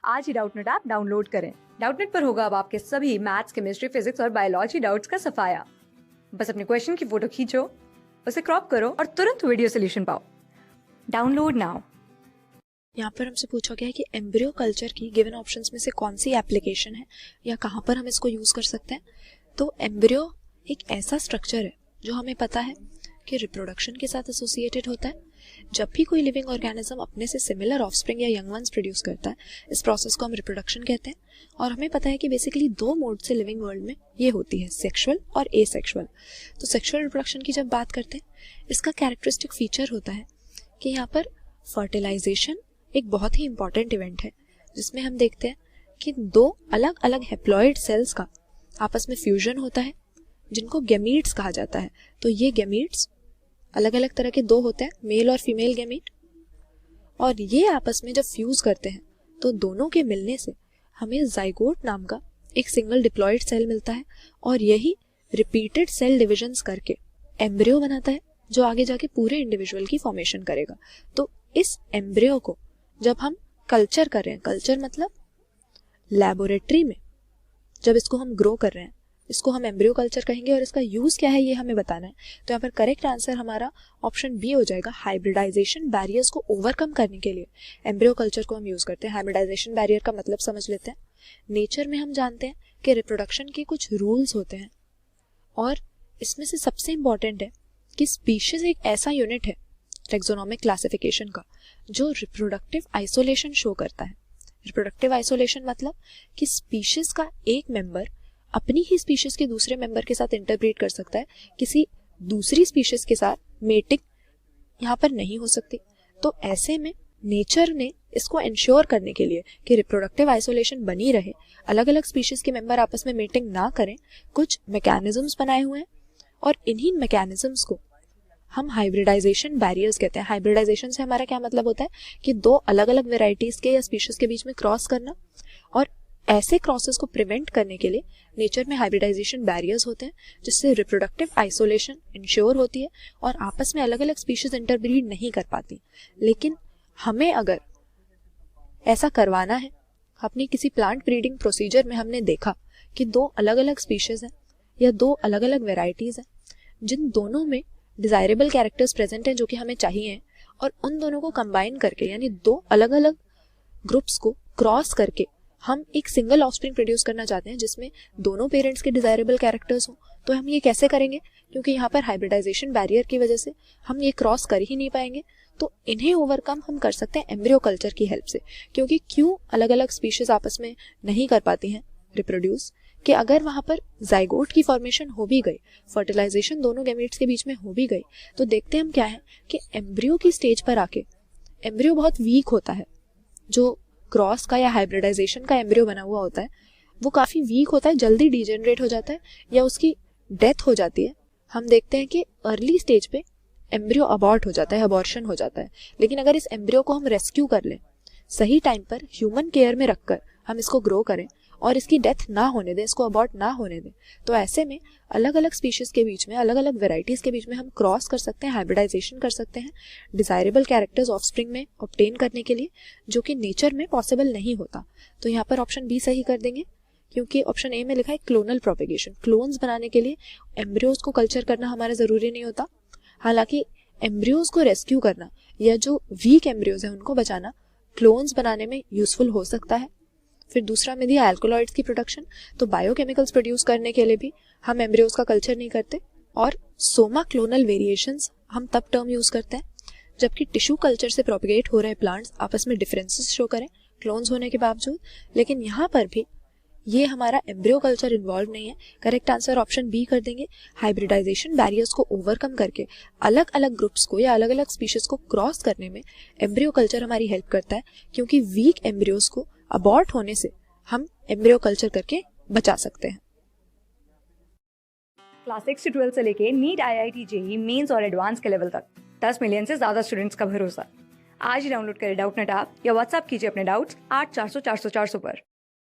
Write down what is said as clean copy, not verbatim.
आज ही Doubtnut app download करें। Doubtnut पर होगा अब आपके सभी मैथ्स, केमिस्ट्री, फिजिक्स और बायोलॉजी डाउट्स का सफाया। बस अपने क्वेश्चन की फोटो खींचो, उसे क्रॉप करो और तुरंत वीडियो सोल्यूशन पाओ। Download now. यहाँ पर हमसे पूछा गया है कि एम्ब्रियो कल्चर की गिवन ऑप्शंस में से कौन सी एप्लीकेशन है या कहाँ पर हम इसको यूज़ कर सकते हैं। तो एम्ब्रियो एक ऐसा स्ट्रक्चर है जो हमें पता है कि रिप्रोडक्शन के साथ एसोसिएटेड होता है। जब भी कोई लिविंग ऑर्गेनिज्म अपने से सिमिलर ऑफस्प्रिंग या यंग वंस प्रोड्यूस करता है, इस प्रोसेस को हम रिप्रोडक्शन कहते हैं। और हमें पता है कि बेसिकली दो मोड से लिविंग वर्ल्ड में ये होती है, सेक्सुअल और एसेक्सुअल। तो सेक्सुअल रिप्रोडक्शन की जब बात करते हैं, इसका कैरेक्टरिस्टिक फीचर होता है कि यहाँ पर फर्टिलाइजेशन एक बहुत ही इंपॉर्टेंट इवेंट है, जिसमें हम देखते हैं कि दो अलग अलग हैप्लॉइड सेल्स का आपस में फ्यूजन होता है, जिनको गैमीट्स कहा जाता है। तो ये गैमीट्स अलग अलग तरह के दो होते हैं, मेल और फीमेल गैमीट, और ये आपस में जब फ्यूज करते हैं तो दोनों के मिलने से हमें जाइगोट नाम का एक सिंगल डिप्लॉयड सेल मिलता है, और यही रिपीटेड सेल डिविजन्स करके एम्ब्रियो बनाता है, जो आगे जाके पूरे इंडिविजुअल की फॉर्मेशन करेगा। तो इस एम्ब्रियो को जब हम कल्चर कर रहे हैं, कल्चर मतलब लैबोरेटरी में जब इसको हम ग्रो कर रहे हैं, इसको हम एम्ब्रियो कल्चर कहेंगे। और इसका यूज क्या है ये हमें बताना है। तो यहाँ पर करेक्ट आंसर हमारा ऑप्शन बी हो जाएगा। हाइब्रिडाइजेशन बैरियर्स को ओवरकम करने के लिए एम्ब्रियो कल्चर को हम यूज करते हैं। हाइब्रिडाइजेशन बैरियर का मतलब समझ लेते हैं। नेचर में हम जानते हैं कि रिप्रोडक्शन के कुछ रूल्स होते हैं, और इसमें से सबसे इंपॉर्टेंट है कि स्पीशीज एक ऐसा यूनिट है टैक्सोनॉमिक क्लासिफिकेशन का जो रिप्रोडक्टिव आइसोलेशन शो करता है। रिप्रोडक्टिव आइसोलेशन मतलब कि स्पीशीज का एक मेंबर अपनी ही स्पीशीज के दूसरे मेंबर के साथ इंटरब्रीड कर सकता है, किसी दूसरी स्पीशीज के साथ मेटिंग यहाँ पर नहीं हो सकती। तो ऐसे में नेचर ने इसको इंश्योर करने के लिए कि रिप्रोडक्टिव आइसोलेशन बनी रहे, अलग अलग स्पीशीज के मेंबर आपस में मेटिंग ना करें, कुछ मैकेनिज्म्स बनाए हुए हैं, और इन्हीं मैकेनिज्म्स को हम हाइब्रिडाइजेशन बैरियर्स कहते हैं। हाइब्रिडाइजेशन से हमारा क्या मतलब होता है कि दो अलग अलग वेराइटीज के या स्पीशीज के बीच में क्रॉस करना, और ऐसे क्रॉसेस को प्रिवेंट करने के लिए नेचर में हाइब्रिडाइजेशन बैरियर्स होते हैं, जिससे रिप्रोडक्टिव आइसोलेशन इंश्योर होती है और आपस में अलग अलग स्पीशीज इंटरब्रीड नहीं कर पाती। लेकिन हमें अगर ऐसा करवाना है, अपनी किसी प्लांट ब्रीडिंग प्रोसीजर में हमने देखा कि दो अलग अलग स्पीशीज हैं या दो अलग अलग वेराइटीज हैं, जिन दोनों में डिजायरेबल कैरेक्टर्स प्रेजेंट हैं जो कि हमें चाहिए, और उन दोनों को कंबाइन करके यानी दो अलग अलग ग्रुप्स को क्रॉस करके हम एक सिंगल ऑफस्प्रिंग प्रोड्यूस करना चाहते हैं जिसमें दोनों पेरेंट्स के डिजायरेबल कैरेक्टर्स हो। तो हम ये कैसे करेंगे, क्योंकि यहाँ पर हाइब्रिडाइजेशन बैरियर की वजह से हम ये क्रॉस कर ही नहीं पाएंगे। तो इन्हें ओवरकम हम कर सकते हैं एम्ब्रियो कल्चर की हेल्प से। क्योंकि क्यों अलग अलग स्पीशीज आपस में नहीं कर पाती हैं रिप्रोड्यूस, कि अगर वहां पर जाइगोट की फॉर्मेशन हो भी गई, फर्टिलाइजेशन दोनों गैमीट्स के बीच में हो भी गई, तो देखते हम क्या है कि एम्ब्रियो की स्टेज पर आके एम्ब्रियो बहुत वीक होता है। जो क्रॉस का या हाइब्रिडाइजेशन का एम्ब्रियो बना हुआ होता है वो काफी वीक होता है, जल्दी डिजेनरेट हो जाता है या उसकी डेथ हो जाती है। हम देखते हैं कि अर्ली स्टेज पे एम्ब्रियो अबॉर्ट हो जाता है, अबॉर्शन हो जाता है। लेकिन अगर इस एम्ब्रियो को हम रेस्क्यू कर लें, सही टाइम पर ह्यूमन केयर में रखकर हम इसको ग्रो करें और इसकी डेथ ना होने दें, इसको अबॉर्ट ना होने दें, तो ऐसे में अलग अलग स्पीशीज के बीच में, अलग अलग वेराइटीज के बीच में हम क्रॉस कर सकते हैं, हाइब्रिडाइजेशन कर सकते हैं डिजायरेबल कैरेक्टर्स ऑफस्प्रिंग में ऑब्टेन करने के लिए, जो कि नेचर में पॉसिबल नहीं होता। तो यहाँ पर ऑप्शन बी सही कर देंगे, क्योंकि ऑप्शन ए में लिखा है क्लोनल प्रोपेगेशन। क्लोन्स बनाने के लिए एम्ब्रियोज को कल्चर करना हमारा जरूरी नहीं होता। हालांकि एम्ब्रियोज को रेस्क्यू करना या जो वीक एम्ब्रियोज है उनको बचाना क्लोन्स बनाने में यूजफुल हो सकता है। फिर दूसरा में दिया अल्कोलॉइड्स की प्रोडक्शन, तो बायोकेमिकल्स प्रोड्यूस करने के लिए भी हम एम्ब्रियोज का कल्चर नहीं करते। और सोमा क्लोनल वेरिएशंस हम तब टर्म यूज करते हैं जबकि टिश्यू कल्चर से प्रोपिगेट हो रहे प्लांट्स आपस में डिफरेंसेस शो करें क्लोन्स होने के बावजूद। लेकिन यहाँ पर भी ये हमारा एम्ब्रियो कल्चर इन्वॉल्व नहीं है। करेक्ट आंसर ऑप्शन बी कर देंगे। हाइब्रिडाइजेशन बैरियर्स को ओवरकम करके अलग अलग ग्रुप्स को या अलग अलग स्पीशीज को क्रॉस करने में एम्ब्रियो कल्चर हमारी हेल्प करता है, क्योंकि वीक एम्ब्रियोज को अबॉर्ट होने से हम एम्ब्रियो कल्चर करके बचा सकते हैं। क्लास 6 से 12 से लेके नीट, IIT, JEE मेंस और एडवांस के लेवल तक 10 मिलियन से ज्यादा स्टूडेंट्स का भरोसा। आज ही डाउनलोड करें डाउटनेट ऐप या व्हाट्सएप कीजिए अपने डाउट्स 8400 400 400 पर।